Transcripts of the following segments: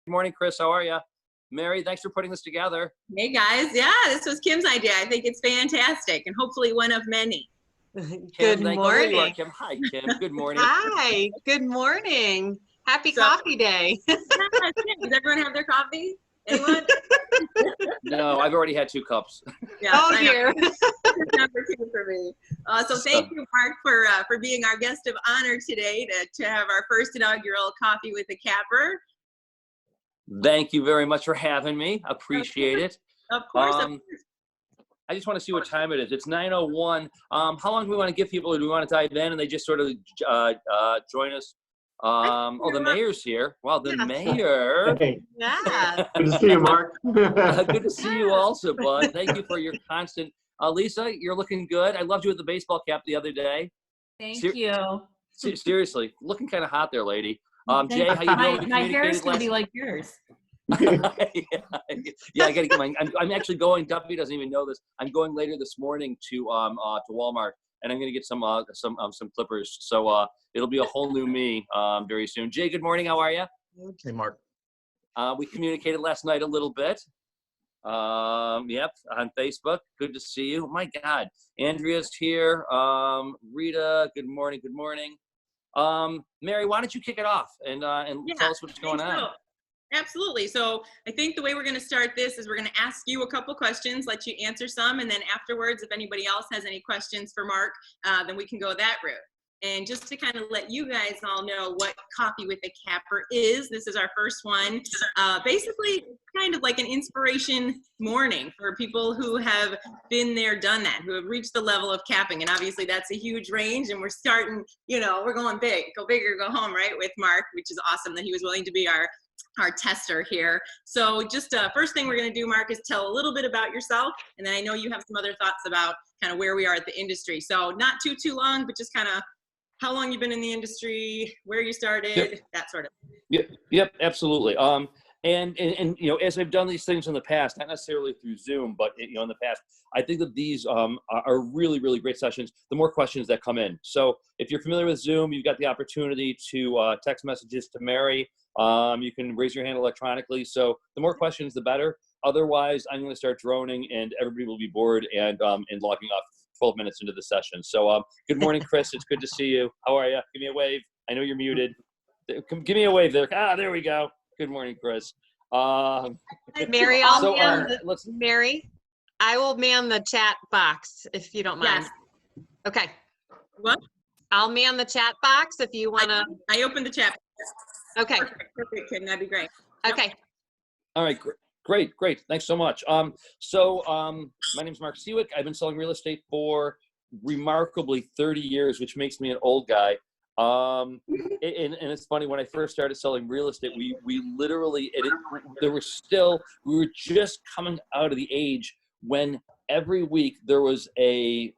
Good morning, Chris. How are you? Mary, thanks for putting this together. Hey guys, yeah, this was Kim's idea. I think it's fantastic and hopefully one of many. Good morning. Kim. Hi, Kim. Good morning. Hi, good morning. Happy So- coffee day. Does everyone have their coffee? Anyone? No, I've already had 2 cups. Yeah, Oh I know. dear. Number 2 for me. So thank you, Mark, for being our guest of honor today to have our first inaugural Coffee with a Capper. Thank you very much for having me. Appreciate it. Of course. I just want to see what time it is. It's 9:01. How long do we want to give people? Do we want to dive in and they just sort of join us? The mayor's here. Wow, the mayor. Hey, Yeah. good to see you, Mark. Good to see you also, bud. Thank you for your constant. Lisa, you're looking good. I loved you with the baseball cap the other day. Thank you. Seriously, looking kind of hot there, lady. Jay, how you doing? My hair is gonna be like yours. Yeah, I gotta get I'm actually going. Duffy doesn't even know this. I'm going later this morning to Walmart, and I'm gonna get some clippers. So it'll be a whole new me very soon. Jay, good morning. How are you? Hey, Mark. We communicated last night a little bit. Yep, on Facebook. Good to see you. My God, Andrea's here. Rita, good morning. Good morning. Mary, why don't you kick it off and tell us what's going on? Absolutely. So I think the way we're going to start this is we're going to ask you a couple questions, let you answer some, and then afterwards, if anybody else has any questions for Mark, then we can go that route. And just to kind of let you guys all know what Coffee with a Capper is, this is our first one. Basically, kind of like an inspiration morning for people who have been there, done that, who have reached the level of capping. And obviously that's a huge range, and we're starting, we're going big, go big or go home, right, with Mark, which is awesome that he was willing to be our tester here. So just first thing we're going to do, Mark, is tell a little bit about yourself, and then I know you have some other thoughts about kind of where we are at the industry. So not too long, but just kind of how long you've been in the industry, where you started, that sort of thing. Yep, absolutely. And as I've done these things in the past, not necessarily through Zoom, but in the past, I think that these are really, really great sessions. The more questions that come in. So if you're familiar with Zoom, you've got the opportunity to text messages to Mary. You can raise your hand electronically. So the more questions, the better. Otherwise, I'm going to start droning, and everybody will be bored and logging off 12 minutes into the session. So good morning, Chris. It's good to see you. How are you? Give me a wave. I know you're muted. Give me a wave there. There we go. Good morning, Chris. Mary, Mary, I will man the chat box if you don't mind. Yes. Okay. What? I'll man the chat box if you want to. I opened the chat. Okay. Perfect, Kim. That'd be great. Okay. All right. Great. Thanks so much. My name is Mark Siwiec. I've been selling real estate for remarkably 30 years, which makes me an old guy. And it's funny, when I first started selling real estate, we literally, we were just coming out of the age when every week there was a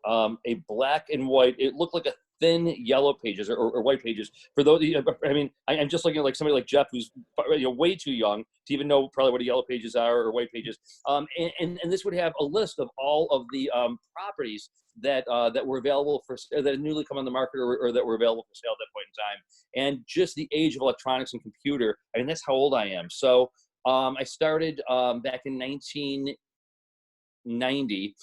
black and white, it looked like a thin yellow pages or white pages. For those, I mean, I'm just looking at like somebody like Jeff, who's way too young to even know probably what a yellow pages are or white pages. And this would have a list of all of the properties that were available that had newly come on the market or that were available for sale at that point in time. And just the age of electronics and computer, I mean, that's how old I am. So I started back in 1990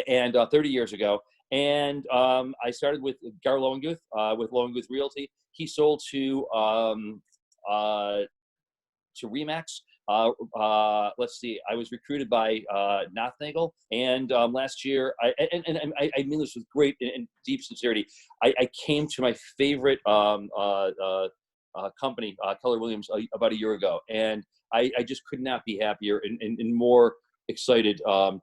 and 30 years ago. And I started with Gar Lowenguth with Lowenguth Realty. He sold to Remax. Let's see. I was recruited by Nothnagel, and last year, I mean this with great and deep sincerity. I came to my favorite company, Keller Williams, about a year ago, and I just could not be happier and more excited to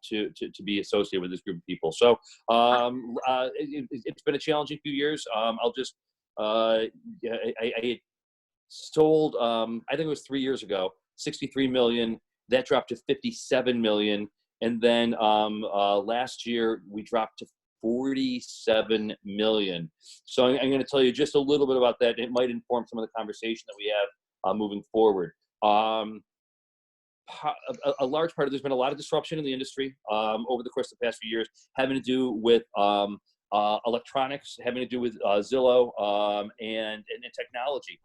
be associated with this group of people. So it's been a challenging few years. I'll just I sold I think it was 3 years ago, 63 million. That dropped to 57 million, and then last year we dropped to 47 million. So I'm going to tell you just a little bit about that. It might inform some of the conversation that we have moving forward. A large part of there's been a lot of disruption in the industry over the course of the past few years, having to do with electronics, having to do with Zillow and technology.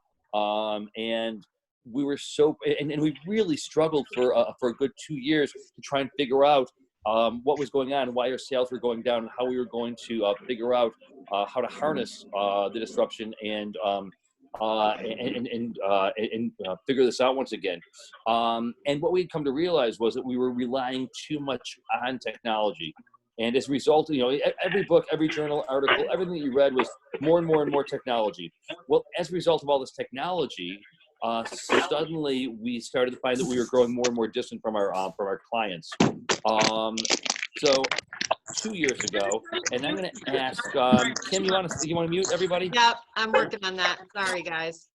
And we were so, and we really struggled for a good 2 years to try and figure out what was going on, why our sales were going down, and how we were going to figure out how to harness the disruption and figure this out once again. And what we'd come to realize was that we were relying too much on technology. And as a result, every book, every journal article, everything that you read was more and more and more technology. Well, as a result of all this technology, suddenly we started to find that we were growing more and more distant from our clients. So 2 years ago, and I'm going to ask Kim. You want to mute everybody? Yep, I'm working on that. Sorry, guys.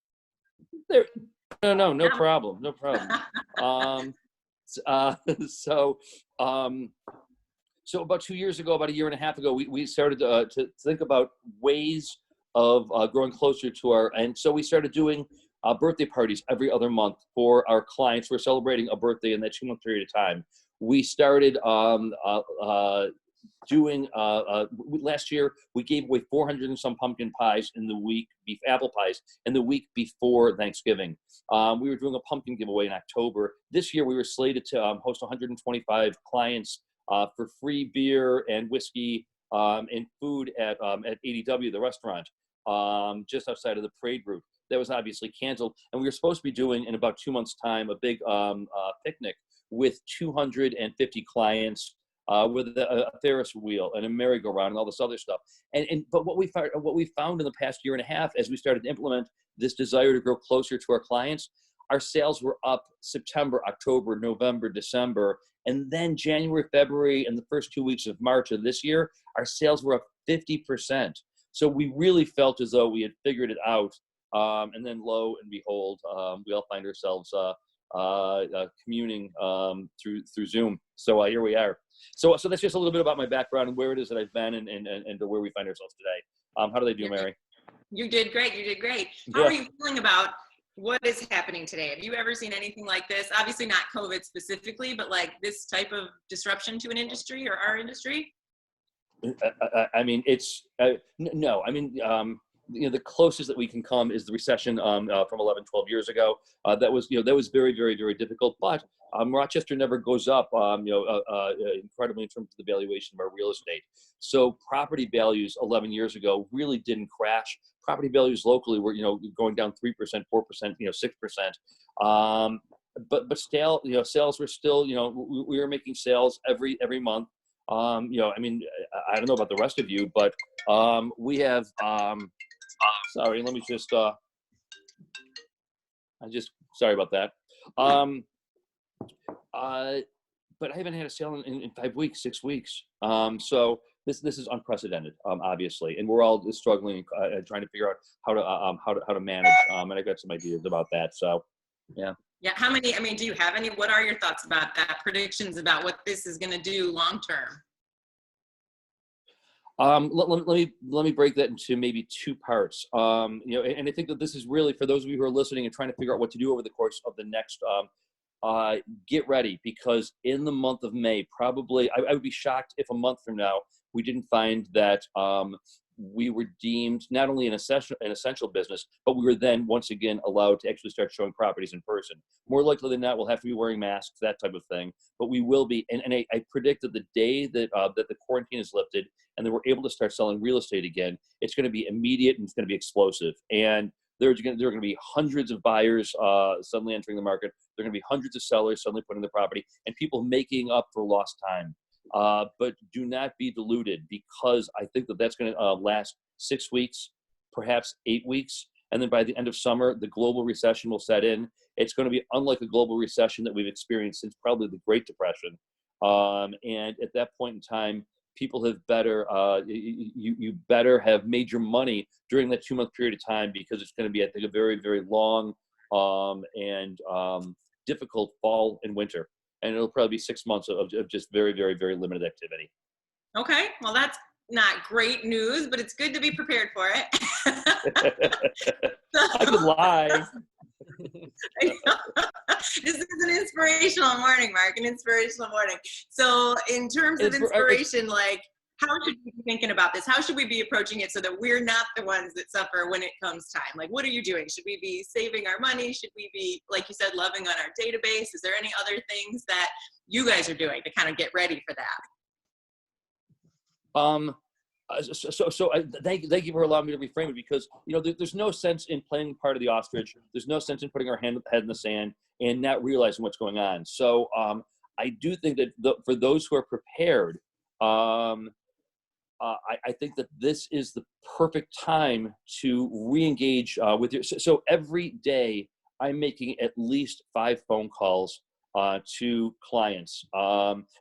There. No problem. So about 2 years ago, about a year and a half ago, we started to think about ways of growing closer to and so we started doing birthday parties every other month for our clients. We're celebrating a birthday in that 2 month period of time. We started doing last year we gave away 400 and some pumpkin pies in the week, apple pies in the week before Thanksgiving. We were doing a pumpkin giveaway in October. This year we were slated to host 125 clients for free beer and whiskey and food at ADW, the restaurant, just outside of the parade route. That was obviously canceled, and we were supposed to be doing in about 2 months' time a big picnic with 250 clients, with a Ferris wheel and a merry-go-round and all this other stuff. But what we found in the past year and a half, as we started to implement this desire to grow closer to our clients, our sales were up September, October, November, December, and then January, February, and the first 2 weeks of March of this year, our sales were up 50%. So we really felt as though we had figured it out. And then lo and behold, we all find ourselves communing through Zoom. So here we are. So that's just a little bit about my background and where it is that I've been and where we find ourselves today. How do they do, Mary? You did great. How are you feeling about what is happening today? Have you ever seen anything like this? Obviously not COVID specifically, but like this type of disruption to an industry or our industry? I mean, no. I mean, the closest that we can come is the recession from 11, 12 years ago. That was very, very, very difficult. But Rochester never goes up, incredibly in terms of the valuation of our real estate. So property values 11 years ago really didn't crash. Property values locally were, going down 3%, 4%, 6%. But still, sales were still, we were making sales every month. I mean, I don't know about the rest of you, but we have. Sorry, let me just. Sorry about that. But I haven't had a sale in 5 weeks, 6 weeks. So this is unprecedented, obviously, and we're all struggling, trying to figure out how to manage. And I got some ideas about that. So, yeah. Yeah. How many? I mean, do you have any? What are your thoughts about that? Predictions about what this is going to do long term? Let me break that into maybe two parts. And I think that this is really for those of you who are listening and trying to figure out what to do over the course of the next. Get ready, because in the month of May, probably I would be shocked if a month from now we didn't find that we were deemed not only an essential business, but we were then once again allowed to actually start showing properties in person. More likely than not, we'll have to be wearing masks, that type of thing. But we will be, and I predict that the day that that the quarantine is lifted and that we're able to start selling real estate again, it's going to be immediate and it's going to be explosive. And there are going to be hundreds of buyers suddenly entering the market. There are going to be hundreds of sellers suddenly putting the property, and people making up for lost time. But do not be deluded, because I think that that's going to last 6 weeks, perhaps 8 weeks. And then by the end of summer, the global recession will set in. It's going to be unlike a global recession that we've experienced since probably the Great Depression. And at that point in time, people have better, you better have made your money during that 2 month period of time, because it's going to be, I think, a very, very long and difficult fall and winter. And it'll probably be 6 months of just very, very, very limited activity. Okay. Well, that's not great news, but it's good to be prepared for it. I could lie. This is an inspirational morning, Mark, an inspirational morning. So in terms of inspiration, like, how should we be thinking about this? How should we be approaching it so that we're not the ones that suffer when it comes time? Like, what are you doing? Should we be saving our money? Should we be, like you said, loving on our database? Is there any other things that you guys are doing to kind of get ready for that? Thank you for allowing me to reframe it, because there's no sense in playing part of the ostrich. There's no sense in putting our head in the sand and not realizing what's going on. So I do think that for those who are prepared, I think that this is the perfect time to re-engage with your. So every day I'm making at least 5 phone calls to clients.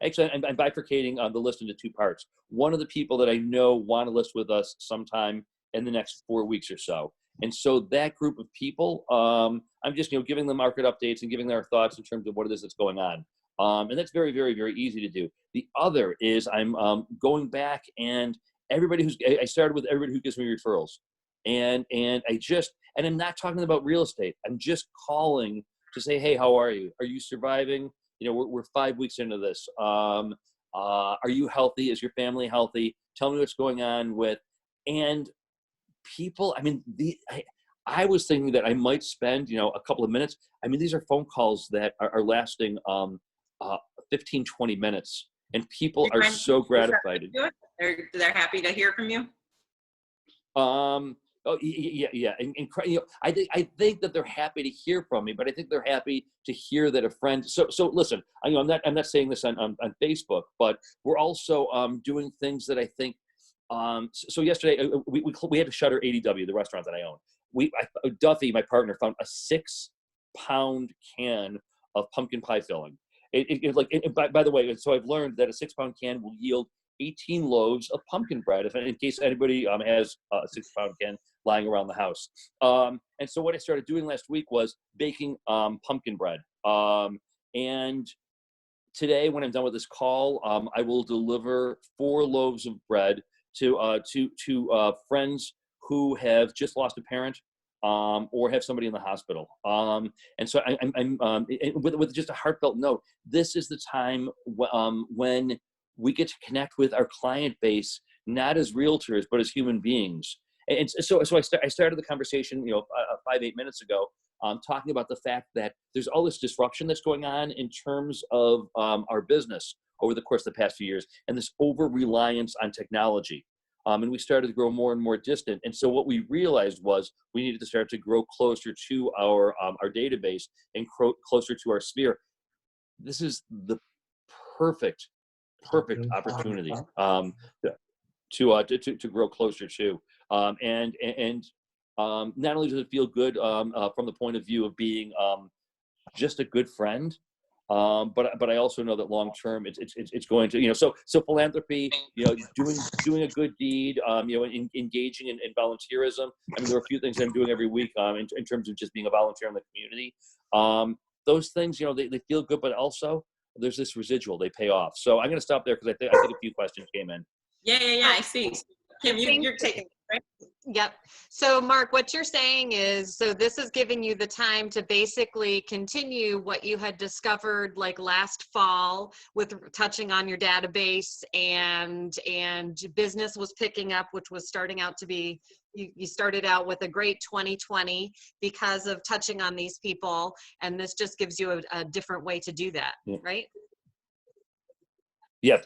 Actually, I'm bifurcating the list into 2 parts. One of the people that I know want to list with us sometime in the next 4 weeks or so. And so that group of people, I'm just giving them market updates and giving their thoughts in terms of what it is that's going on. And that's very, very, very easy to do. The other is I'm going back and I started with everybody who gives me referrals. And I'm not talking about real estate. I'm just calling to say, hey, how are you? Are you surviving? We're 5 weeks into this. Are you healthy? Is your family healthy? Tell me what's going on with, and people, I was thinking that I might spend, a couple of minutes. These are phone calls that are lasting 15, 20 minutes, and people are so gratified. They're happy to hear from you. Oh yeah, and I think that they're happy to hear from me, but I think they're happy to hear that a friend. So listen, I'm not saying this on Facebook, but we're also doing things that I think. So yesterday we had to shutter ADW, the restaurant that I own. Duffy, my partner, found a 6-pound can of pumpkin pie filling. By the way, so I've learned that a 6-pound can will yield 18 loaves of pumpkin bread, in case anybody has a 6-pound can lying around the house. And so what I started doing last week was baking pumpkin bread. And today, when I'm done with this call, I will deliver 4 loaves of bread to friends who have just lost a parent, or have somebody in the hospital. And so I'm with just a heartfelt note. This is the time when we get to connect with our client base, not as realtors, but as human beings. And so I started the conversation, 5-8 minutes ago, talking about the fact that there's all this disruption that's going on in terms of our business over the course of the past few years, and this over-reliance on technology. And we started to grow more and more distant. And so what we realized was we needed to start to grow closer to our database and closer to our sphere. This is the perfect opportunity to grow closer to. And not only does it feel good from the point of view of being just a good friend, but I also know that long term it's going to, so philanthropy, doing a good deed, engaging in volunteerism. There are a few things I'm doing every week in terms of just being a volunteer in the community. Those things, they feel good, but also there's this residual, they pay off. So I'm going to stop there because I think a few questions came in. Yeah, I see. Kim, you're taking it, right? Yep. So Mark, what you're saying is, so this is giving you the time to basically continue what you had discovered like last fall with touching on your database, and business was picking up, which was starting out to be, you started out with a great 2020 because of touching on these people. And this just gives you a different way to do that, right? Yeah,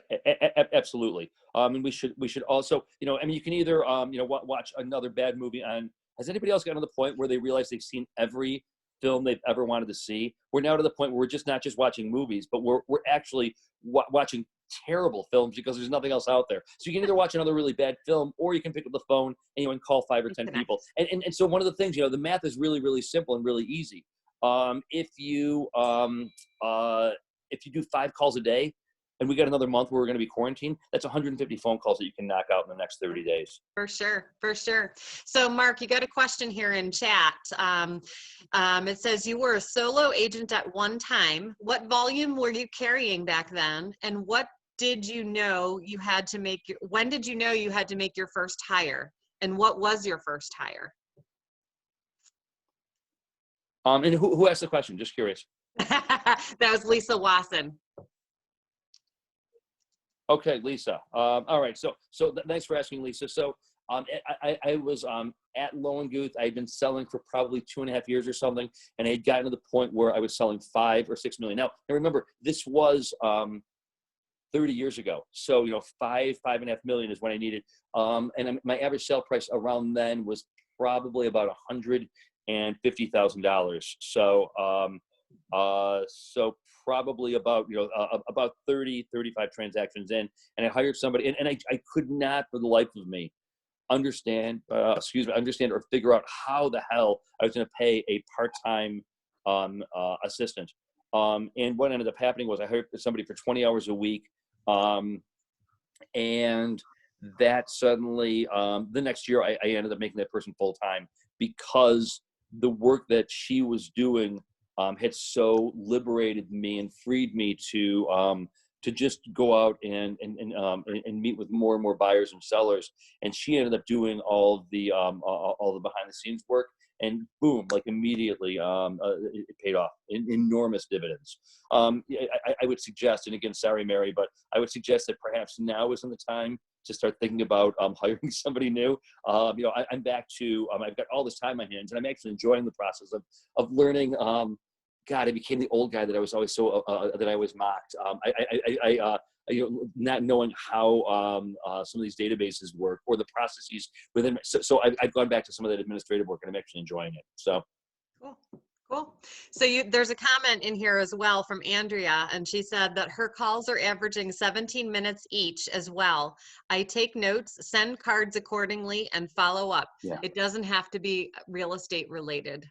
absolutely. And we should also, you can either, watch another bad movie on. Has anybody else gotten to the point where they realize they've seen every film they've ever wanted to see? We're now to the point where we're not just watching movies, but we're actually watching terrible films because there's nothing else out there. So you can either watch another really bad film, or you can pick up the phone and you can call 5 or 10 people. And so one of the things, the math is really, really simple and really easy. If you do 5 calls a day, and we got another month where we're going to be quarantined, that's 150 phone calls that you can knock out in the next 30 days. For sure. So Mark, you got a question here in chat. It says you were a solo agent at one time. What volume were you carrying back then? And when did you know you had to make your first hire? And what was your first hire? And who asked the question? Just curious. That was Lisa Wasson. Okay, Lisa. All right. So thanks for asking, Lisa. So I was at Lowenguth. I had been selling for probably 2.5 years or something, and I had gotten to the point where I was selling 5 or 6 million. Now remember, this was 30 years ago. So, 5.5 million is what I needed. And my average sale price around then was probably about $150,000. So probably about, about 30, 35 transactions in, and I hired somebody, and I could not for the life of me understand or figure out how the hell I was going to pay a part-time assistant. And what ended up happening was I hired somebody for 20 hours a week. And that suddenly, the next year I ended up making that person full-time, because the work that she was doing had so liberated me and freed me to just go out and meet with more and more buyers and sellers. And she ended up doing all the behind the scenes work, and boom, like immediately, it paid off in enormous dividends. I would suggest, and again, sorry, Mary, but I would suggest that perhaps now isn't the time to start thinking about hiring somebody new. I'm back to, I've got all this time on my hands, and I'm actually enjoying the process of learning. God, I became the old guy that I was always that I was mocked. Not knowing how some of these databases work or the processes within. So I've gone back to some of that administrative work, and I'm actually enjoying it. So. Cool. So there's a comment in here as well from Andrea, and she said that her calls are averaging 17 minutes each as well. I take notes, send cards accordingly, and follow up. Yeah. It doesn't have to be real estate related.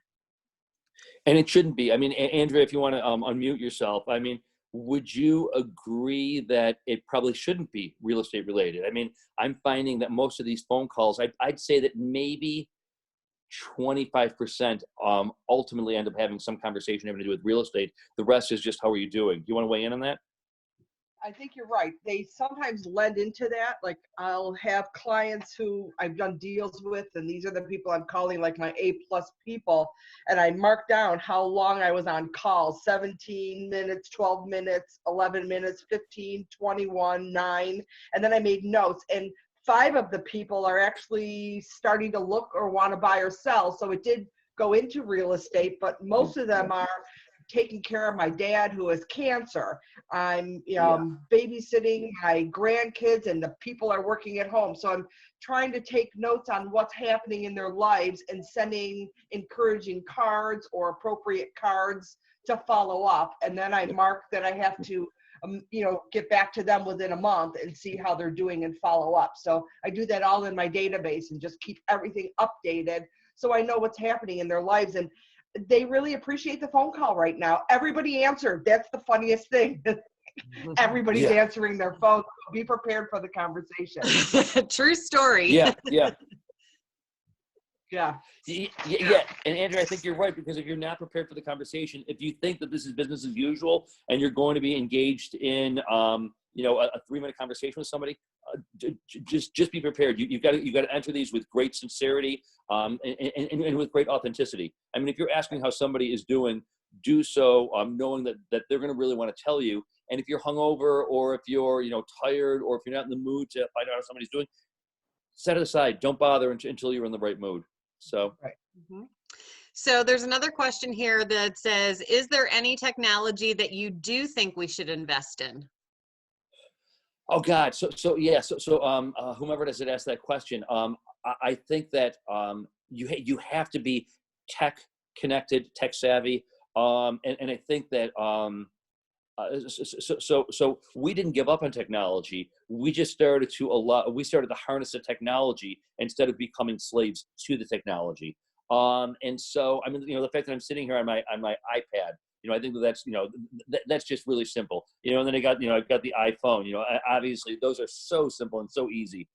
And it shouldn't be. I mean, Andrea, if you want to unmute yourself, I mean, would you agree that it probably shouldn't be real estate related? I mean, I'm finding that most of these phone calls, I'd say that maybe 25% ultimately end up having some conversation having to do with real estate. The rest is just, how are you doing? Do you want to weigh in on that? I think you're right. They sometimes lend into that. Like, I'll have clients who I've done deals with, and these are the people I'm calling like my A+ people. And I mark down how long I was on call: 17 minutes, 12 minutes, 11 minutes, 15, 21, 9. And then I made notes. And 5 of the people are actually starting to look or want to buy or sell. So it did go into real estate, but most of them are taking care of my dad who has cancer. I'm babysitting my grandkids, and the people are working at home. So I'm trying to take notes on what's happening in their lives and sending encouraging cards or appropriate cards to follow up. And then I mark that I have to get back to them within a month and see how they're doing and follow up. So I do that all in my database and just keep everything updated so I know what's happening in their lives. And they really appreciate the phone call right now. Everybody answered. That's the funniest thing. Everybody's answering their phone. Be prepared for the conversation. True story. Yeah. Yeah. And Andrew, I think you're right, because if you're not prepared for the conversation, if you think that this is business as usual and you're going to be engaged in, a 3-minute conversation with somebody, just be prepared. You've got to enter these with great sincerity, and with great authenticity. I mean, if you're asking how somebody is doing, do so knowing that they're going to really want to tell you. And if you're hungover, or if you're tired, or if you're not in the mood to find out how somebody's doing, set it aside. Don't bother until you're in the right mood. So. Right. Mm-hmm. So there's another question here that says, is there any technology that you do think we should invest in? Oh God. So whomever does it ask that question, I think that you have to be tech connected, tech savvy. And I think that so we didn't give up on technology. We just started to harness the technology instead of becoming slaves to the technology. And so, I mean, the fact that I'm sitting here on my iPad, I think that's just really simple. And then I've got the iPhone. Obviously those are so simple and so easy.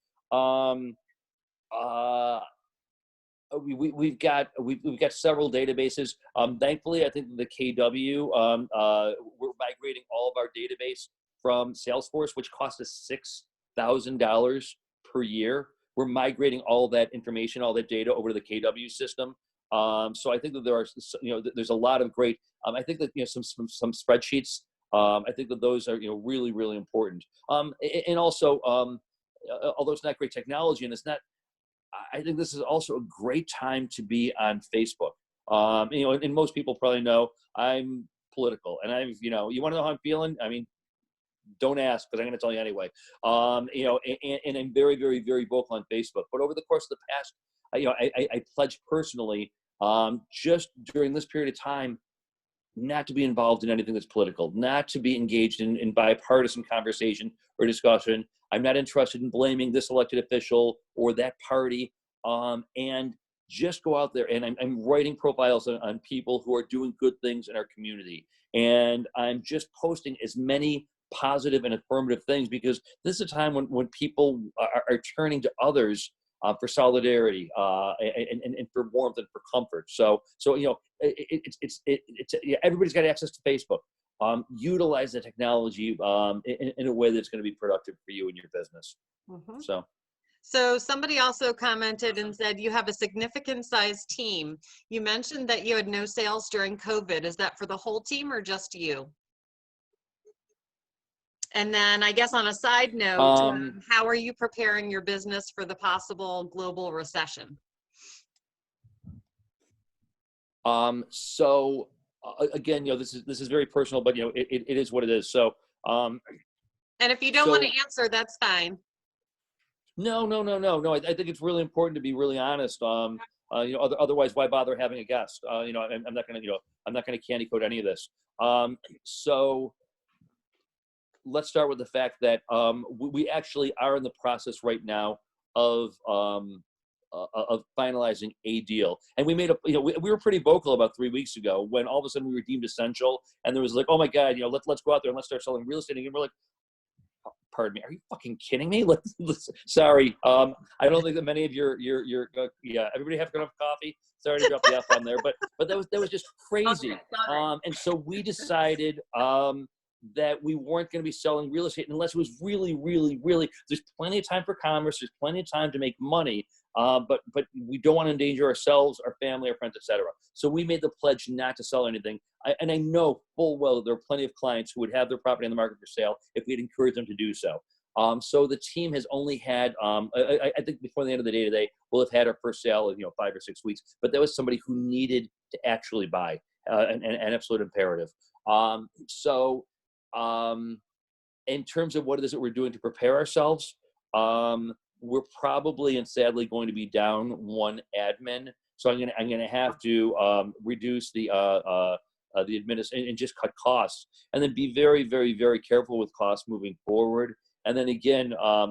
We've got several databases. Thankfully, I think the KW, we're migrating all of our database from Salesforce, which cost us $6,000 per year. We're migrating all that information, all that data over to the KW system. So I think that there are, there's a lot of great. I think that some spreadsheets I think that those are, really, really important. And also, although it's not great technology and it's not, I think this is also a great time to be on Facebook. And most people probably know I'm political, and you want to know how I'm feeling? I mean, don't ask, because I'm going to tell you anyway. And I'm very, very, very vocal on Facebook. But over the course of the past, I pledged personally, just during this period of time, not to be involved in anything that's political, not to be engaged in bipartisan conversation or discussion. I'm not interested in blaming this elected official or that party. And just go out there, and I'm writing profiles on people who are doing good things in our community. And I'm just posting as many positive and affirmative things, because this is a time when people are turning to others for solidarity and for warmth and for comfort. So everybody's got access to Facebook. Utilize the technology in a way that's going to be productive for you and your business. Mm-hmm. So somebody also commented and said you have a significant sized team. You mentioned that you had no sales during COVID. Is that for the whole team or just you? And then I guess on a side note, how are you preparing your business for the possible global recession? So again, this is very personal, but it is what it is. So and if you don't want to answer, that's fine. No. I think it's really important to be really honest. Otherwise, why bother having a guest? I'm not going to candy coat any of this. So let's start with the fact that we actually are in the process right now of finalizing a deal. And we made we were pretty vocal about 3 weeks ago when all of a sudden we were deemed essential, and there was like, oh my God, let's go out there and let's start selling real estate. And we're like, pardon me, are you fucking kidding me? Sorry. I don't think that many of your everybody have enough coffee. Sorry to drop the F on there, but that was just crazy. Okay, and so we decided that we weren't going to be selling real estate unless it was really, really, really, there's plenty of time for commerce. There's plenty of time to make money. But we don't want to endanger ourselves, our family, our friends, etc. So we made the pledge not to sell anything. And I know full well that there are plenty of clients who would have their property on the market for sale if we'd encouraged them to do so. So the team has only had, I think before the end of the day today, we'll have had our first sale in 5 or 6 weeks. But that was somebody who needed to actually buy, an absolute imperative. In terms of what it is that we're doing to prepare ourselves, we're probably and sadly going to be down one admin. So I'm gonna have to reduce the administration and just cut costs, and then be very, very, very careful with costs moving forward. And then again, I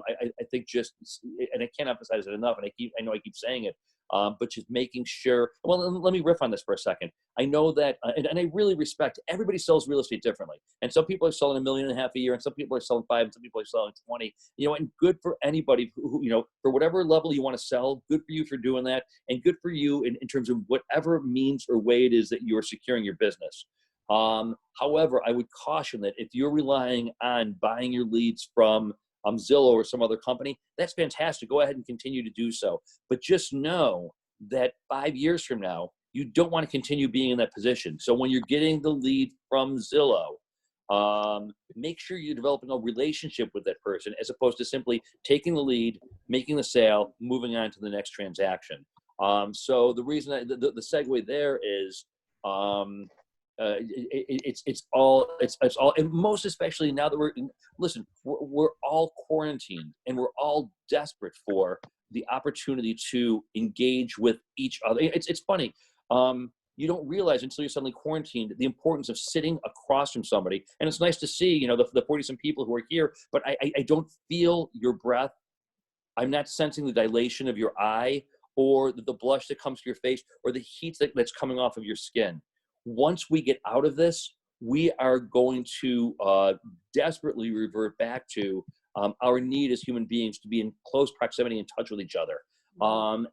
think just, and I can't emphasize it enough, and I know I keep saying it, but just making sure, well, let me riff on this for a second. I know that, and I really respect, everybody sells real estate differently. And some people are selling $1.5 million a year, and some people are selling 5, and some people are selling 20, and good for anybody who for whatever level you want to sell, good for you for doing that. And good for you in terms of whatever means or way it is that you're securing your business. However, I would caution that if you're relying on buying your leads from Zillow or some other company, that's fantastic. Go ahead and continue to do so. But just know that 5 years from now, you don't want to continue being in that position. So when you're getting the lead from Zillow, make sure you're developing a relationship with that person, as opposed to simply taking the lead, making the sale, moving on to the next transaction. So the reason the segue there is, it's all, and most especially now that we're all quarantined, and we're all desperate for the opportunity to engage with each other. It's funny. You don't realize until you're suddenly quarantined the importance of sitting across from somebody. And it's nice to see, the 40-some people who are here, but I don't feel your breath. I'm not sensing the dilation of your eye, or the blush that comes to your face, or the heat that's coming off of your skin. Once we get out of this, we are going to desperately revert back to our need as human beings to be in close proximity and touch with each other.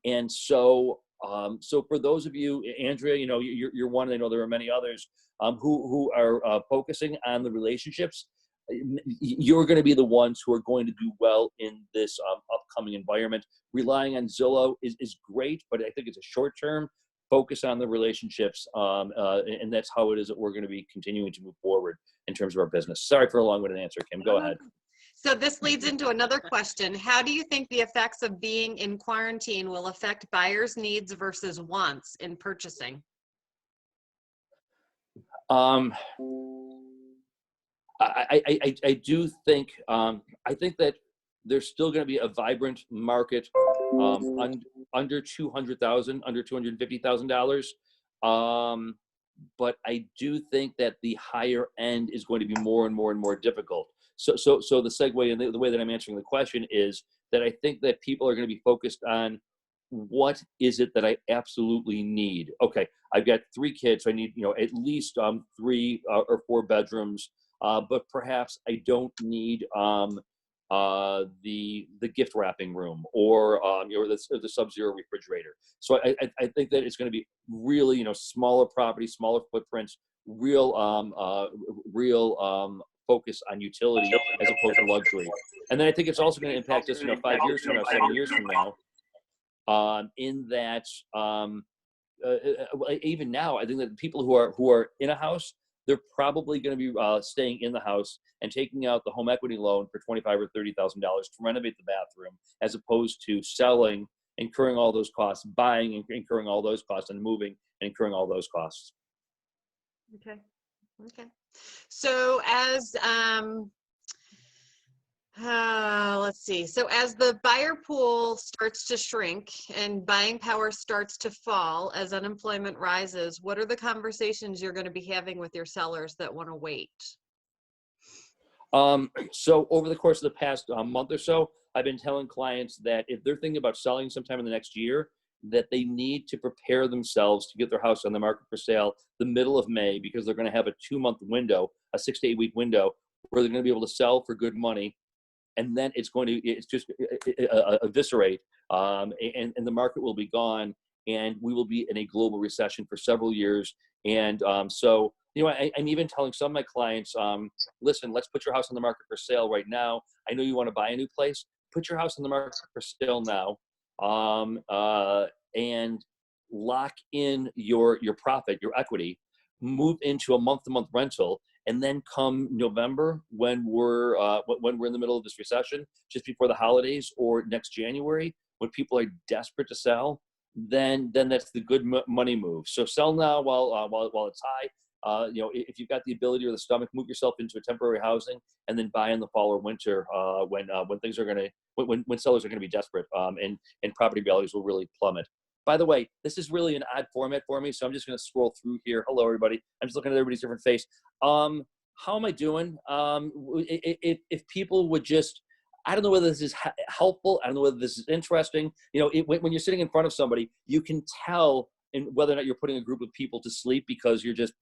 And so for those of you, Andrea, you're one, and I know there are many others who are focusing on the relationships. You're going to be the ones who are going to do well in this upcoming environment. Relying on Zillow is great, but I think it's a short term. focus on the relationships, and that's how it is that we're going to be continuing to move forward in terms of our business. Sorry for a long-winded answer, Kim. Go ahead. So this leads into another question. How do you think the effects of being in quarantine will affect buyers' needs versus wants in purchasing? I do think, I think that there's still going to be a vibrant market under 200,000, under $250,000. But I do think that the higher end is going to be more and more and more difficult. So the segue and the way that I'm answering the question is that I think that people are going to be focused on what is it that I absolutely need. Okay, I've got 3 kids, so I need, at least 3 or 4 bedrooms, but perhaps I don't need the gift wrapping room or the Sub-Zero refrigerator. So I think that it's going to be really smaller properties, smaller footprints, real focus on utility as opposed to luxury. And then I think it's also going to impact us 5 years from now, 7 years from now, in that even now I think that people who are in a house, they're probably going to be staying in the house and taking out the home equity loan for $25,000 or $30,000 to renovate the bathroom, as opposed to selling, incurring all those costs, buying, and incurring all those costs, and moving and incurring all those costs. Okay. So as let's see. So as the buyer pool starts to shrink and buying power starts to fall as unemployment rises, what are the conversations you're going to be having with your sellers that want to wait? So over the course of the past month or so, I've been telling clients that if they're thinking about selling sometime in the next year, that they need to prepare themselves to get their house on the market for sale the middle of May, because they're going to have a 2-month window, a 6 to 8 week window, where they're going to be able to sell for good money. And then it's just eviscerate, and the market will be gone, and we will be in a global recession for several years. And so, I'm even telling some of my clients, listen, let's put your house on the market for sale right now. I know you want to buy a new place. Put your house on the market for sale now, and lock in your profit, your equity. Move into a month-to-month rental. And then come November, when we're in the middle of this recession, just before the holidays, or next January, when people are desperate to sell, then that's the good money move. So sell now while it's high. If you've got the ability or the stomach, move yourself into a temporary housing, and then buy in the fall or winter, when sellers are going to be desperate, and property values will really plummet. By the way, this is really an odd format for me, so I'm just going to scroll through here. Hello, everybody. I'm just looking at everybody's different face. How am I doing? If people would just, I don't know whether this is helpful. I don't know whether this is interesting. When you're sitting in front of somebody, you can tell whether or not you're putting a group of people to sleep because you're just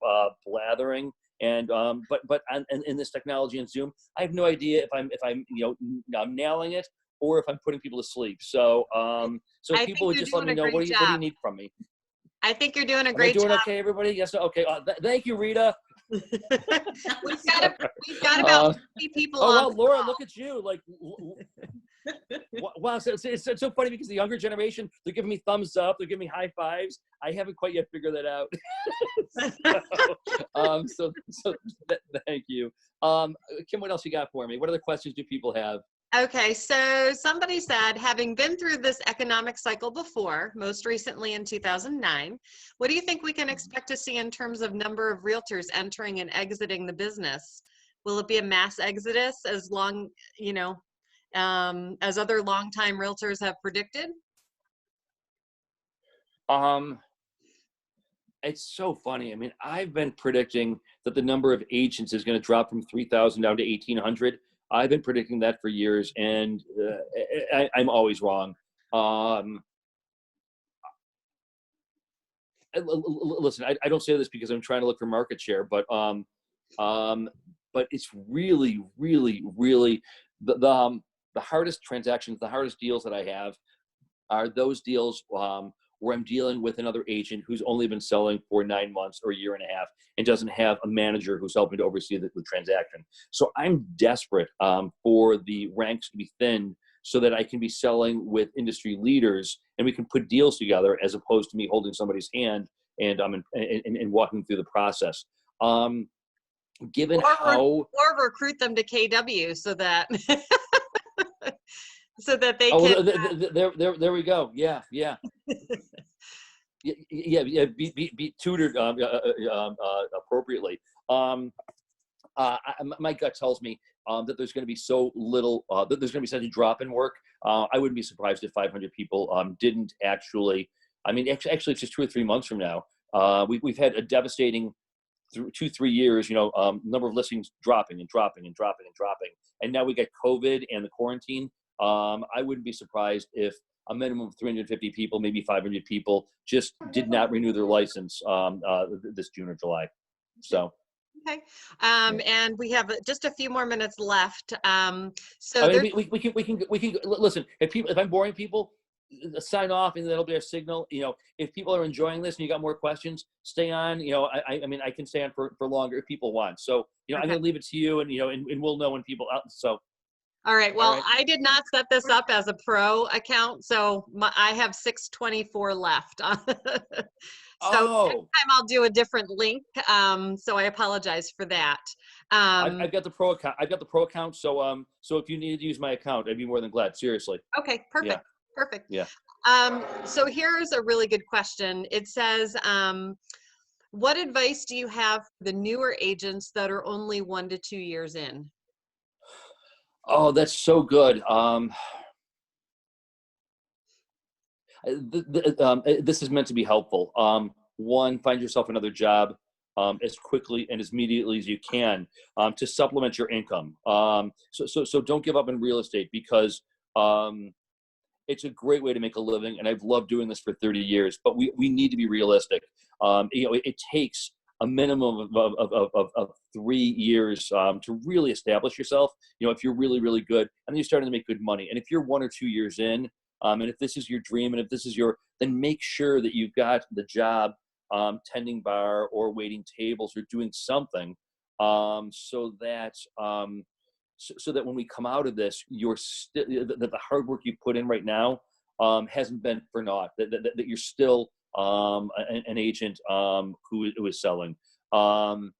blathering. And but in this technology and Zoom, I have no idea if I'm I'm nailing it, or if I'm putting people to sleep. So if people would just let me know, what do you need from me? I think you're doing a great job. Doing okay, everybody? Yes. Okay. Thank you, Rita. we've got about 50 people on. Oh, wow, Laura, look at you. Like, wow. So it's so funny, because the younger generation, they're giving me thumbs up. They're giving me high fives. I haven't quite yet figured that out. Thank you. Kim, what else you got for me? What other questions do people have? Okay, so somebody said, having been through this economic cycle before, most recently in 2009, what do you think we can expect to see in terms of number of realtors entering and exiting the business? Will it be a mass exodus as other longtime realtors have predicted? It's so funny. I mean, I've been predicting that the number of agents is going to drop from 3,000 down to 1,800. I've been predicting that for years, and I'm always wrong. Listen, I don't say this because I'm trying to look for market share, but it's really, really, really the hardest transactions, the hardest deals that I have are those deals where I'm dealing with another agent who's only been selling for 9 months or a year and a half and doesn't have a manager who's helping to oversee the transaction. So I'm desperate for the ranks to be thinned so that I can be selling with industry leaders and we can put deals together as opposed to me holding somebody's hand and walking through the process. Given how or recruit them to KW so that so that they oh can there we go. Yeah. Be tutored appropriately. My gut tells me that there's going to be so little, that there's going to be such a drop in work. I wouldn't be surprised if 500 people didn't actually. I mean, actually, it's just 2 or 3 months from now. We've had a devastating 2-3 years. Number of listings dropping, and now we got COVID and the quarantine. I wouldn't be surprised if a minimum of 350 people, maybe 500 people, just did not renew their license this June or July. So. Okay. And we have just a few more minutes left. So I mean, we can listen. If I'm boring people, sign off, and that'll be our signal. If people are enjoying this and you got more questions, stay on. I mean, I can stay on for longer if people want. So, okay. I'm gonna leave it to you, and and we'll know when people out. So. All right. Well, I did not set this up as a pro account, so I have 624 left. So next time I'll do a different link. So I apologize for that. I've got the pro account. So if you need to use my account, I'd be more than glad. Seriously. Okay. Perfect. Yeah. Perfect. Yeah. So here's a really good question. It says, what advice do you have for the newer agents that are only 1 to 2 years in? Oh, that's so good. This is meant to be helpful. One, find yourself another job as quickly and as immediately as you can to supplement your income. So don't give up in real estate because it's a great way to make a living, and I've loved doing this for 30 years. But we need to be realistic. It takes a minimum of 3 years to really establish yourself. If you're really, really good, and then you're starting to make good money. And if you're 1 or 2 years in, and if this is your dream, and if this is then make sure that you've got the job tending bar or waiting tables or doing something so that when we come out of this, that the hard work you put in right now hasn't been for naught. That you're still an agent who is selling. 2,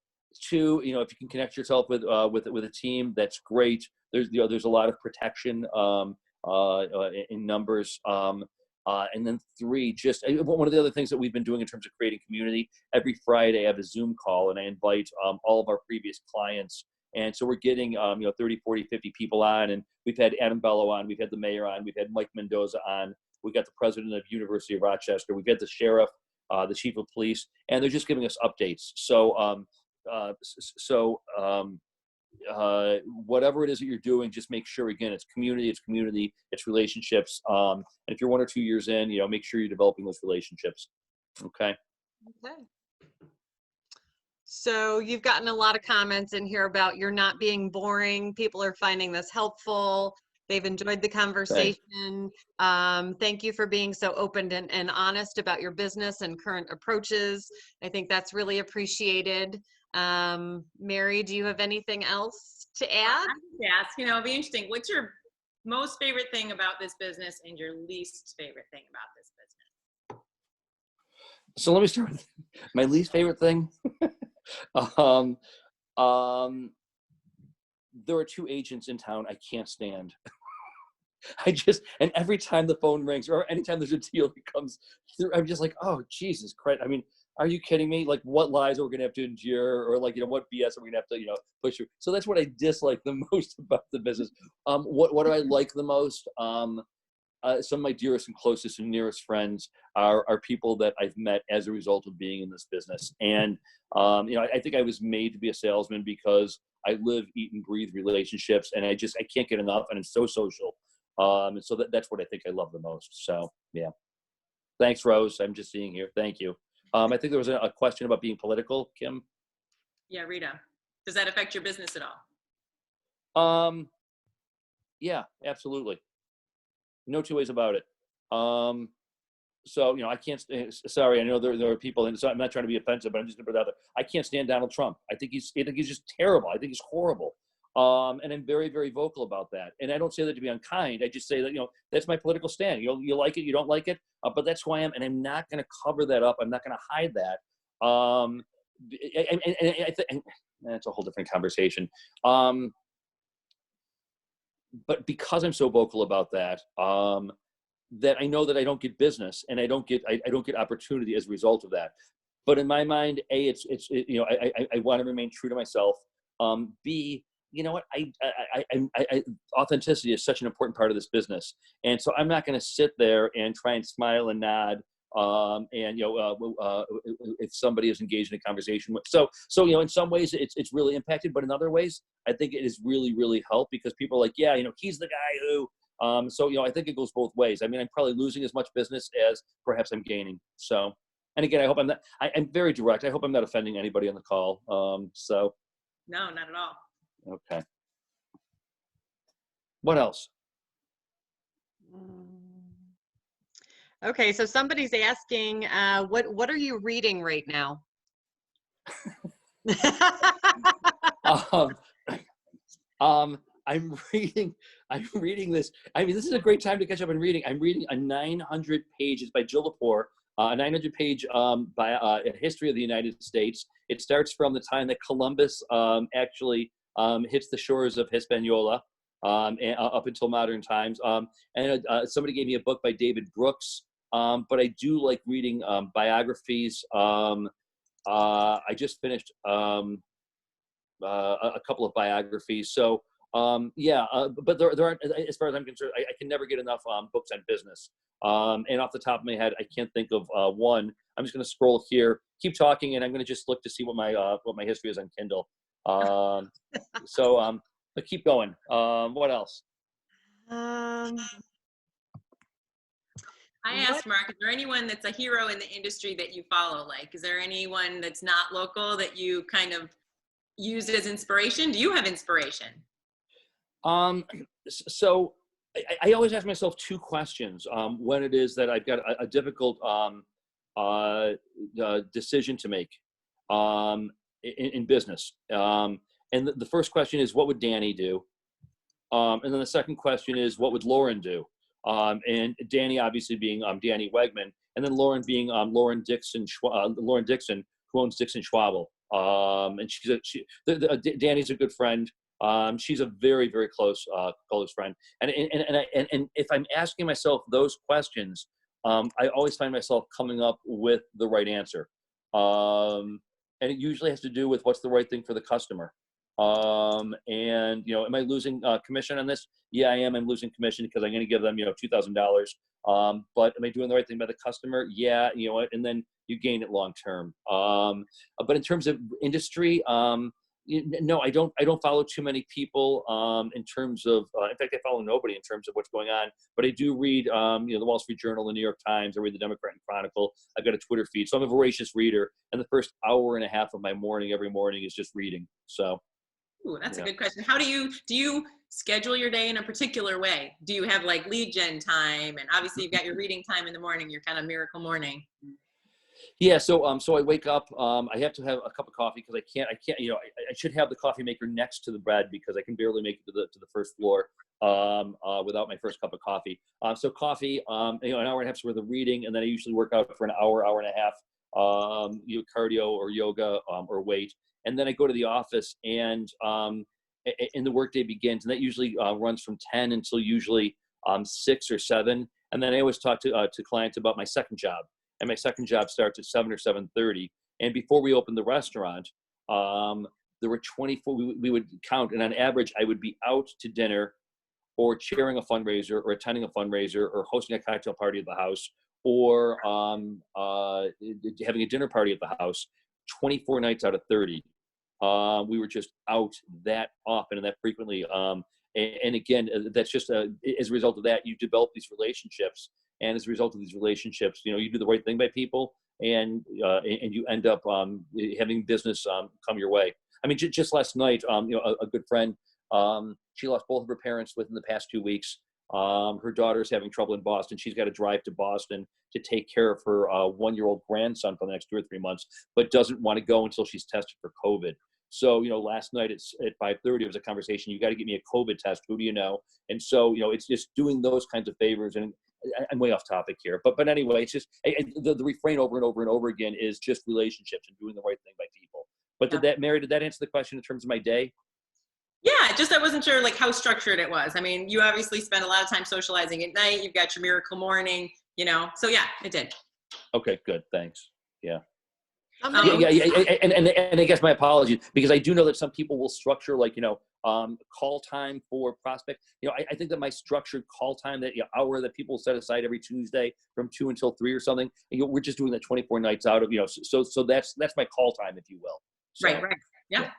if you can connect yourself with a team, that's great. There's a lot of protection in numbers. And then 3, just one of the other things that we've been doing in terms of creating community, every Friday I have a Zoom call and I invite all of our previous clients. And so we're getting 30, 40, 50 people on, and we've had Adam Bello on, we've had the mayor on, we've had Mike Mendoza on, we got the president of University of Rochester, we've got the sheriff, the chief of police, and they're just giving us updates. So whatever it is that you're doing, just make sure, again, it's community, it's relationships. And if you're 1 or 2 years in, make sure you're developing those relationships. Okay. Okay. So you've gotten a lot of comments in here about you're not being boring. People are finding this helpful. They've enjoyed the conversation. Thank you for being so open and honest about your business and current approaches. I think that's really appreciated. Mary, do you have anything else to add? Yes, it'd be interesting. What's your most favorite thing about this business and your least favorite thing about this business? So let me start with my least favorite thing. There are 2 agents in town I can't stand. And every time the phone rings or anytime there's a deal that comes through, I'm just like, oh, Jesus Christ. I mean, are you kidding me? Like, what lies are we going to have to endure? Or what BS are we going to have to, push through? So that's what I dislike the most about the business. What do I like the most? Some of my dearest and closest and nearest friends are people that I've met as a result of being in this business. And, I think I was made to be a salesman because I live, eat, and breathe relationships, and I can't get enough, and it's so social. And so that's what I think I love the most. So, yeah. Thanks, Rose. I'm just seeing here. Thank you. I think there was a question about being political, Kim. Yeah, Rita. Does that affect your business at all? Yeah, absolutely. No 2 ways about it. So, I can't, sorry, I know there are people, and so I'm not trying to be offensive, but I'm just going to put it out there. I can't stand Donald Trump. I think he's just terrible. I think he's horrible. And I'm very, very vocal about that. And I don't say that to be unkind. I just say that, that's my political stand. You like it, you don't like it, but that's who I am. And I'm not going to cover that up. I'm not going to hide that. And that's a whole different conversation. But because I'm so vocal about that, that I know that I don't get business and I don't get opportunity as a result of that. But in my mind, A, I want to remain true to myself. B, you know what? Authenticity is such an important part of this business, and so I'm not going to sit there and try and smile and nod. If somebody is engaged in a conversation with, so in some ways it's really impacted, but in other ways I think it has really, really helped because people are like, yeah, he's the guy who. I think it goes both ways. I mean, I'm probably losing as much business as perhaps I'm gaining. So, and again, I hope I'm not. I'm very direct. I hope I'm not offending anybody on the call. No, not at all. Okay. What else? Okay, so somebody's asking, what are you reading right now? I'm reading this. I mean, this is a great time to catch up on reading. I'm reading a 900 pages by Jill Lepore, a 900-page a history of the United States. It starts from the time that Columbus actually hits the shores of Hispaniola and up until modern times. Somebody gave me a book by David Brooks, but I do like reading biographies. I just finished a couple of biographies. So but there aren't, as far as I'm concerned, I can never get enough books on business. And off the top of my head, I can't think of one. I'm just going to scroll here, keep talking, and I'm going to just look to see what my history is on Kindle. But keep going. What else? I asked Mark, is there anyone that's a hero in the industry that you follow? Like, is there anyone that's not local that you kind of use as inspiration? Do you have inspiration? So I always ask myself two questions when it is that I've got a difficult decision to make in business. And the first question is, what would Danny do? And then the second question is, what would Lauren do? And Danny obviously being Danny Wegman, and then Lauren being Lauren Dixon, who owns Dixon Schwabel. And Danny's a good friend. She's a very, very close friend. And if I'm asking myself those questions, I always find myself coming up with the right answer. And it usually has to do with what's the right thing for the customer. Am I losing commission on this? Yeah, I am. I'm losing commission because I'm going to give them, $2,000. But am I doing the right thing by the customer? Yeah, and then you gain it long term. But in terms of industry, no, I don't follow too many people in terms of, in fact, I follow nobody in terms of what's going on, but I do read, the Wall Street Journal, the New York Times, I read the Democrat and Chronicle. I've got a Twitter feed. So I'm a voracious reader. And the first hour and a half of my morning, every morning, is just reading. So. Ooh, that's a good question. How do you schedule your day in a particular way? Do you have like lead gen time? And obviously you've got your reading time in the morning, your kind of miracle morning. Yeah, so I wake up. I have to have a cup of coffee because I can't. I should have the coffee maker next to the bed because I can barely make it to the first floor without my first cup of coffee. So coffee, an hour and a half's worth of reading, and then I usually work out for an hour and a half, cardio or yoga or weight, and then I go to the office and the workday begins, and that usually runs from 10 until usually 6 or 7, and then I always talk to clients about my second job. And my second job starts at 7 or 7:30. And before we opened the restaurant, there were 24, we would count. And on average, I would be out to dinner or chairing a fundraiser or attending a fundraiser or hosting a cocktail party at the house or having a dinner party at the house 24 nights out of 30. We were just out that often and that frequently. And again, that's just as a result of that, you develop these relationships. And as a result of these relationships, you do the right thing by people, and you end up having business come your way. I mean, just last night, a good friend, she lost both of her parents within the past 2 weeks. Her daughter's having trouble in Boston. She's got to drive to Boston to take care of her 1-year-old grandson for the next 2 or 3 months, but doesn't want to go until she's tested for COVID. So, last night at 5:30, it was a conversation. You got to get me a COVID test. Who do you know? And so, it's just doing those kinds of favors. And I'm way off topic here, but anyway, it's just the refrain over and over and over again is just relationships and doing the right thing by people. But did that answer the question in terms of my day? Yeah, just I wasn't sure like how structured it was. I mean, you obviously spend a lot of time socializing at night. You've got your miracle morning, So yeah, it did. Okay, good. Thanks. Yeah. Um, And I guess my apologies, because I do know that some people will structure call time for prospect. I think that my structured call time, that hour that people set aside every Tuesday from 2 until 3 or something, we're just doing that 24 nights out of, so that's my call time, if you will. So, right. Yeah.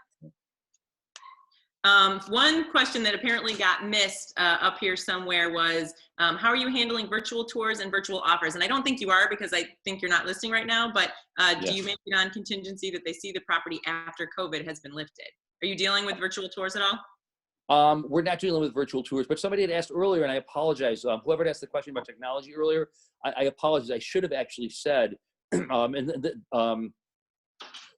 One question that apparently got missed up here somewhere was, how are you handling virtual tours and virtual offers? And I don't think you are, because I think you're not listing right now, but do you make it on contingency that they see the property after COVID has been lifted? Are you dealing with virtual tours at all? We're not dealing with virtual tours, but somebody had asked earlier, and I apologize. Whoever had asked the question about technology earlier, I apologize. I should have actually said,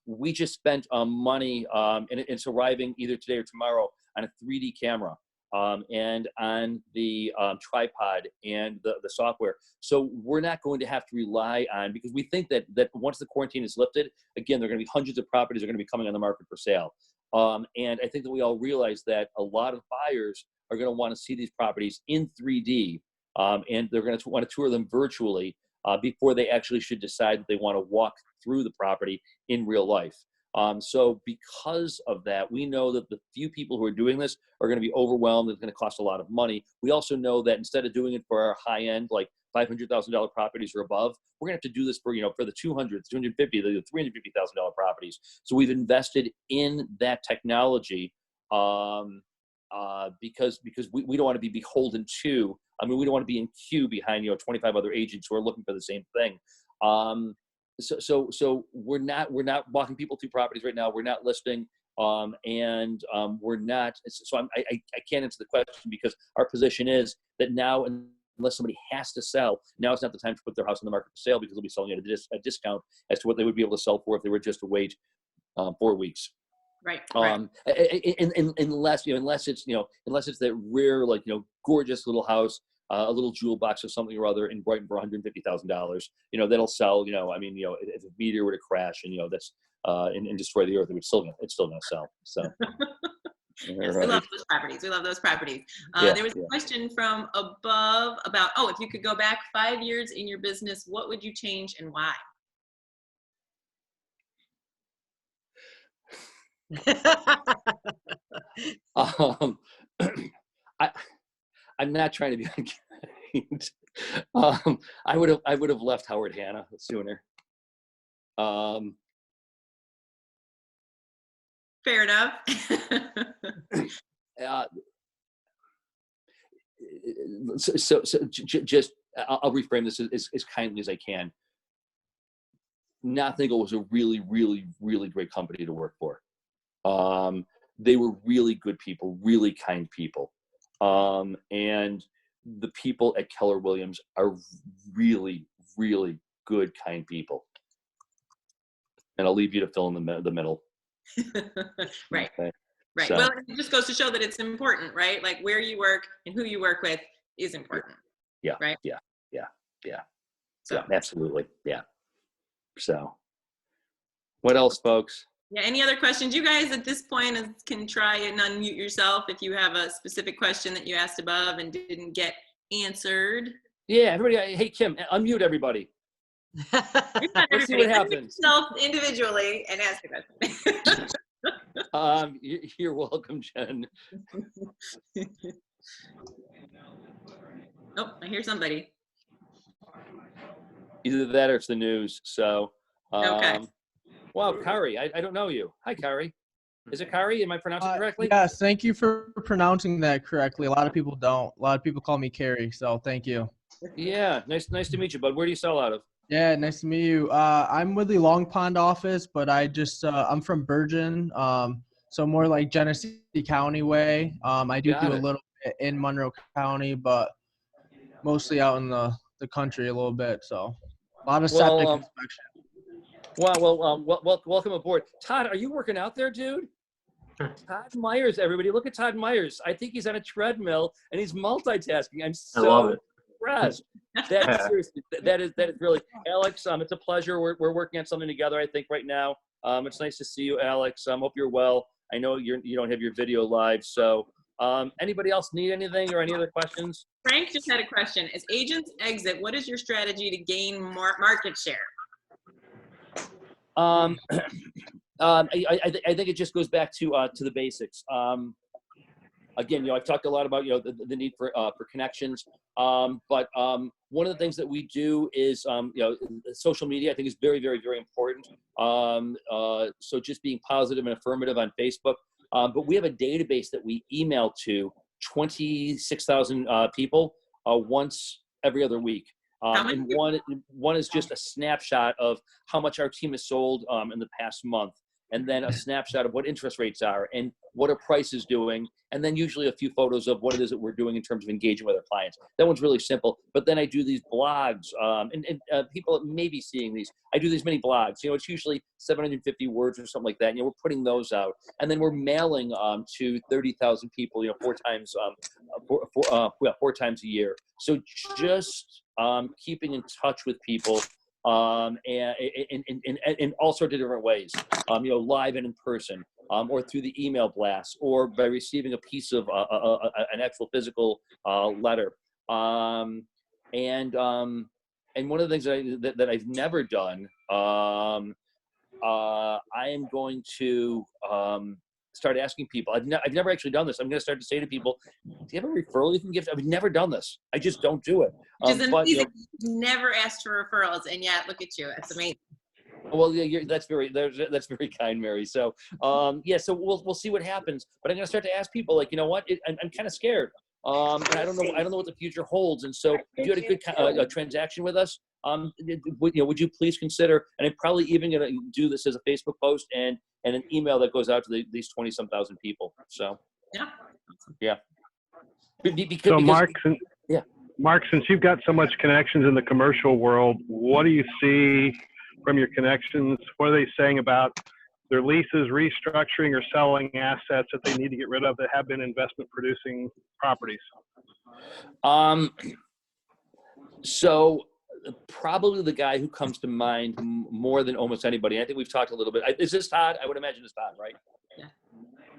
we just spent money, and it's arriving either today or tomorrow, on a 3D camera and on the tripod and the software. So we're not going to have to rely on, because we think that once the quarantine is lifted, again, there are going to be hundreds of properties that are going to be coming on the market for sale. And I think that we all realize that a lot of buyers are going to want to see these properties in 3D, and they're going to want to tour them virtually before they actually should decide that they want to walk through the property in real life. So because of that, we know that the few people who are doing this are going to be overwhelmed. It's going to cost a lot of money. We also know that instead of doing it for our high end, like $500,000 properties or above, we're going to have to do this for, for the 200, 250, the $350,000 properties. So we've invested in that technology because we don't want to be beholden to, we don't want to be in queue behind, 25 other agents who are looking for the same thing. So we're not walking people through properties right now. We're not listing, and we're not. So I can't answer the question, because our position is that now, unless somebody has to sell, now is not the time to put their house on the market for sale, because they'll be selling at a discount as to what they would be able to sell for if they were just to wait 4 weeks. Right. Unless it's that rare, gorgeous little house, a little jewel box or something or other in Brighton for $150,000, that'll sell, if a meteor were to crash and, that's, and destroy the earth, it's still going to sell. So. Yes, we love those properties. There was a question from above about, if you could go back 5 years in your business, what would you change and why? I'm not trying to be unkind. I would have left Howard Hanna sooner. Fair enough. Just I'll reframe this as kindly as I can. Nothingle was a really, really, really great company to work for. They were really good people, really kind people. And the people at Keller Williams are really, really good, kind people. And I'll leave you to fill in the middle. Right. Okay. Right. So, well, it just goes to show that it's important, right? Like where you work and who you work with is important. Yeah. Right. Yeah. So. Yeah, absolutely. Yeah. So what else, folks? Yeah. Any other questions? You guys at this point can try and unmute yourself if you have a specific question that you asked above and didn't get answered. Yeah. Everybody. Hey, Kim, unmute everybody. Let's see what happens. Yourself individually and ask the question. You're welcome, Jen. Oh, I hear somebody. Either that or it's the news. So, Okay. Wow, Kari, I don't know you. Hi, Kari. Is it Kari? Am I pronouncing it correctly? Yes, thank you for pronouncing that correctly. A lot of people don't. A lot of people call me Carrie, so thank you. Yeah, nice to meet you, bud. Where do you sell out of? Yeah, nice to meet you. I'm with the Long Pond office, but I'm from Bergen, so more like Genesee County way. I do a little bit in Monroe County, but mostly out in the country a little bit. So a lot of septic inspection. Wow, well, welcome aboard. Todd, are you working out there, dude? Todd Myers, everybody, look at Todd Myers. I think he's on a treadmill and he's multitasking. I'm I so love it. impressed. That's seriously, that is really, Alex. It's a pleasure. We're working on something together. I think right now. It's nice to see you, Alex. Hope you're well. I know you don't have your video live. So, anybody else need anything or any other questions? Frank just had a question. As agents exit, what is your strategy to gain more market share? I think it just goes back to the basics. Again, I've talked a lot about the need for connections. But one of the things that we do is social media. I think is very, very, very important. So just being positive and affirmative on Facebook. But we have a database that we email to 26,000 people once every other week. And one is just a snapshot of how much our team has sold in the past month, and then a snapshot of what interest rates are and what a price is doing, and then usually a few photos of what it is that we're doing in terms of engaging with our clients. That one's really simple. But then I do these blogs, and people may be seeing these. I do these mini blogs. It's usually 750 words or something like that. We're putting those out, and then we're mailing to 30,000 people, 4 times, 4 times a year. So just keeping in touch with people. And in all sorts of different ways, live and in person, or through the email blast, or by receiving a piece of an actual physical letter. And one of the things that I've never done, I am going to start asking people. I've never actually done this. I'm going to start to say to people, "Do you have a referral you can give?" I've never done this. I just don't do it. Which is amazing. Never asked for referrals, and yet look at you. It's amazing. Well, yeah, that's very kind, Mary. So, so we'll see what happens. But I'm going to start to ask people, like, what? I'm kind of scared, and I don't know what the future holds. And so, if you had a good transaction with us, would you please consider? And I'm probably even going to do this as a Facebook post and an email that goes out to these 20-some thousand people. So, yeah. So, Mark, since you've got so much connections in the commercial world, what do you see from your connections? What are they saying about their leases, restructuring, or selling assets that they need to get rid of that have been investment producing properties? So probably the guy who comes to mind more than almost anybody. I think we've talked a little bit. Is this Todd? I would imagine it's Todd, right? Yeah.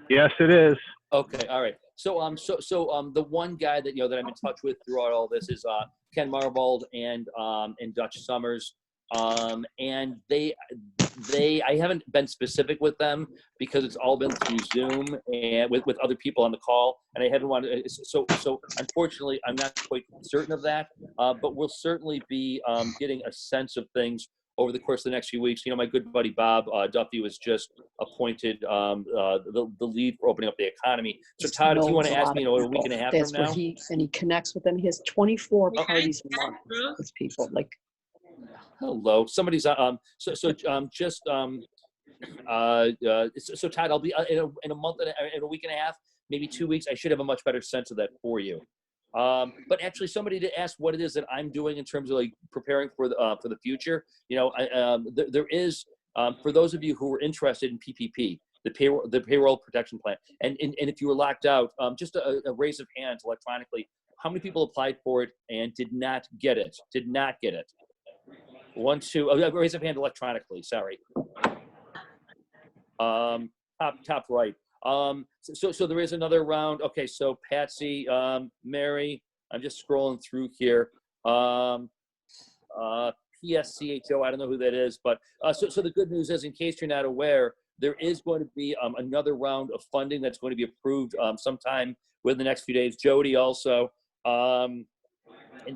Yes, it is. Okay. All right. So the one guy that that I'm in touch with throughout all this is Ken Marbold and Dutch Summers. And I haven't been specific with them because it's all been through Zoom and with other people on the call, and I haven't wanted. So unfortunately, I'm not quite certain of that. But we'll certainly be getting a sense of things over the course of the next few weeks. My good buddy Bob Duffy was just appointed the lead for opening up the economy. So Todd, if you want to ask me, a week and a half from now, he connects with them. He has 24 parties a month with people. Like, hello, somebody's so Todd, I'll be in a month in a week and a half, maybe 2 weeks. I should have a much better sense of that for you. But actually, somebody did ask what it is that I'm doing in terms of like preparing for the future. There is for those of you who are interested in PPP, the payroll protection plan, and if you were locked out, just a raise of hands electronically. How many people applied for it and did not get it? Did not get it? 1, 2. Raise of hand electronically. Sorry. Top right. So there is another round. Okay, so Patsy, Mary, I'm just scrolling through here. PSCHO, I don't know who that is, but so the good news is, in case you're not aware, there is going to be another round of funding that's going to be approved sometime within the next few days. Jody also, and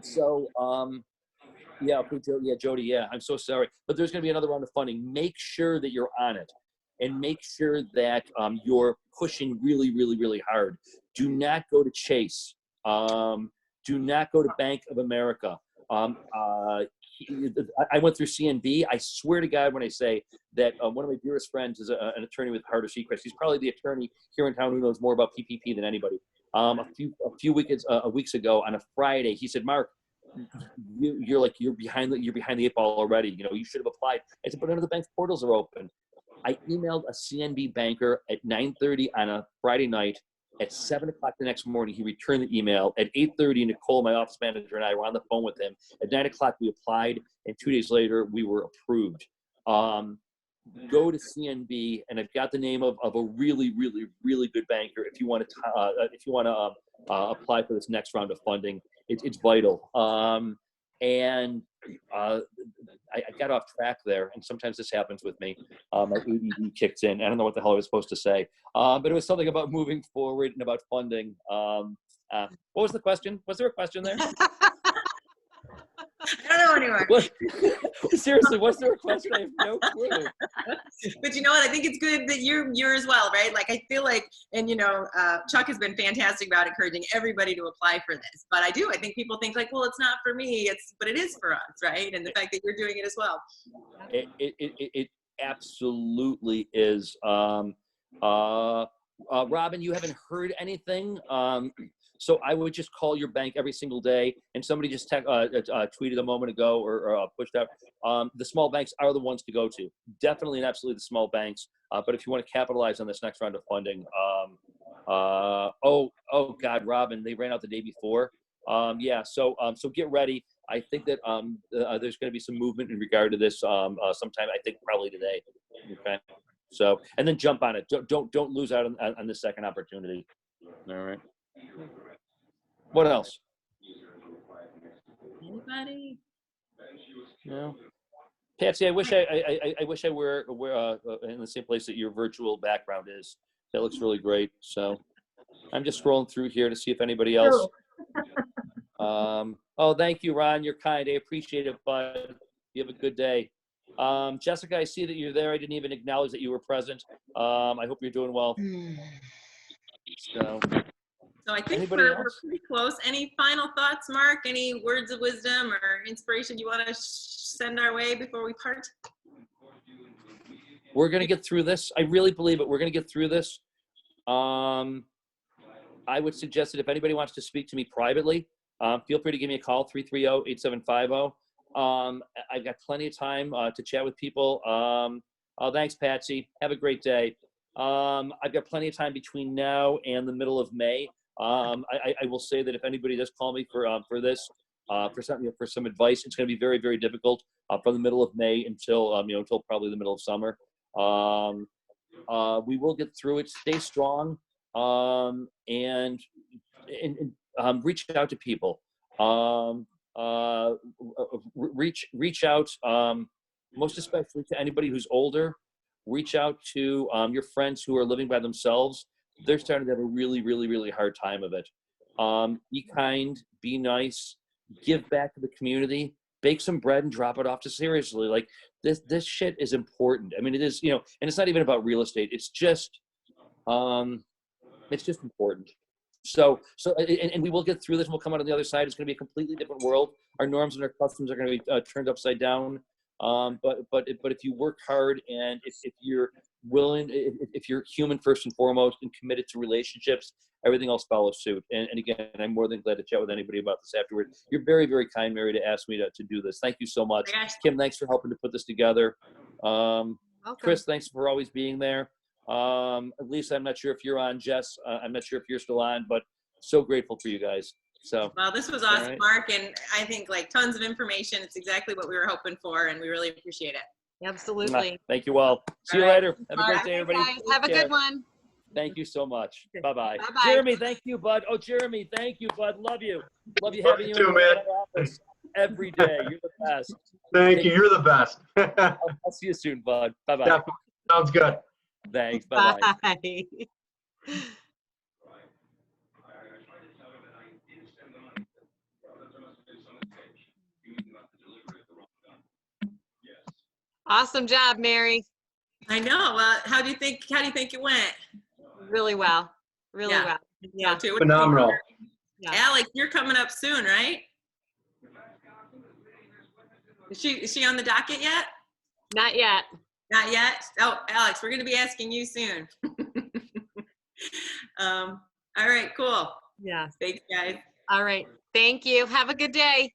so yeah, okay, Jody, yeah, I'm so sorry, but there's going to be another round of funding. Make sure that you're on it. And make sure that you're pushing really, really, really hard. Do not go to Chase. Do not go to Bank of America. I went through CNB. I swear to God when I say that one of my dearest friends is an attorney with Harder Secrets. He's probably the attorney here in town who knows more about PPP than anybody. A few weeks ago on a Friday, he said, "Mark, you're behind the 8 ball already. You should have applied." I said, "But none of the bank's portals are open." I emailed a CNB banker at 9:30 on a Friday night. At 7 o'clock the next morning, he returned the email. At 8:30, Nicole, my office manager, and I were on the phone with him. At 9 o'clock, we applied, and 2 days later, we were approved. Go to CNB, and I've got the name of a really, really, really good banker. If you want to apply for this next round of funding, it's vital. I got off track there, and sometimes this happens with me. My ADD kicks in. I don't know what the hell I was supposed to say, but it was something about moving forward and about funding. What was the question? Was there a question there? I don't know anymore. Seriously, was there a question? I have no clue. But you know what? I think it's good that you're as well, right? Like, I feel like, and Chuck has been fantastic about encouraging everybody to apply for this. But I think people think like, well, it's not for me. But it is for us, right? And the fact that you're doing it as well. It absolutely is. Robin, you haven't heard anything. So I would just call your bank every single day, and somebody just tweeted a moment ago or pushed out. The small banks are the ones to go to. Definitely and absolutely the small banks. But if you want to capitalize on this next round of funding, oh God, Robin, they ran out the day before. So get ready. I think that there's going to be some movement in regard to this sometime. I think probably today. Okay. So, and then jump on it. Don't lose out on this second opportunity. All right. What else? Anybody? No. Patsy, I wish I were in the same place that your virtual background is. That looks really great. So I'm just scrolling through here to see if anybody else. Oh, thank you, Ron. You're kind. I appreciate it, bud. You have a good day. Jessica, I see that you're there. I didn't even acknowledge that you were present. I hope you're doing well. So I think we're pretty close. Any final thoughts, Mark? Any words of wisdom or inspiration you want to send our way before we part? We're going to get through this. I really believe it. We're going to get through this. I would suggest that if anybody wants to speak to me privately, feel free to give me a call, 330-8750. I've got plenty of time to chat with people. Thanks, Patsy. Have a great day. I've got plenty of time between now and the middle of May. I will say that if anybody does call me for this, for some advice, it's going to be very, very difficult from the middle of May until until probably the middle of summer. We will get through it. Stay strong, and reach out to people. Reach out, most especially to anybody who's older. Reach out to your friends who are living by themselves. They're starting to have a really, really, really hard time of it. Be kind, be nice, give back to the community, bake some bread and drop it off to seriously. Like this shit is important. I mean, it is, and it's not even about real estate. It's just important. So, and we will get through this and we'll come out on the other side. It's going to be a completely different world. Our norms and our customs are going to be turned upside down. But if you work hard and if you're willing, if you're human first and foremost and committed to relationships, everything else follows suit. And again, I'm more than glad to chat with anybody about this afterward. You're very, very kind, Mary, to ask me to do this. Thank you so much. Kim, thanks for helping to put this together. Chris, thanks for always being there. Lisa, I'm not sure if you're on. Jess, I'm not sure if you're still on, but so grateful for you guys. So, well, this was awesome, right, Mark, and I think like tons of information. It's exactly what we were hoping for, and we really appreciate it. Absolutely. Thank you all. See you later. Have a great day, everybody. Have a good one. Thank you so much. Bye-bye. Bye-bye. Jeremy, thank you, bud. Oh, Jeremy, thank you, bud. Love you. Love you having you too, in my office every day. You're the best. Thank you. You're the best. I'll see you soon, bud. Bye-bye. Yeah, sounds good. Thanks. Bye-bye. Bye. Awesome job, Mary. I know. Well, how do you think it went? Really well. Really well. Yeah. Phenomenal. Yeah. Alex, you're coming up soon, right? Is she on the docket yet? Not yet. Not yet? Oh, Alex, we're going to be asking you soon. All right, cool. Yeah. Thanks, guys. All right. Thank you. Have a good day.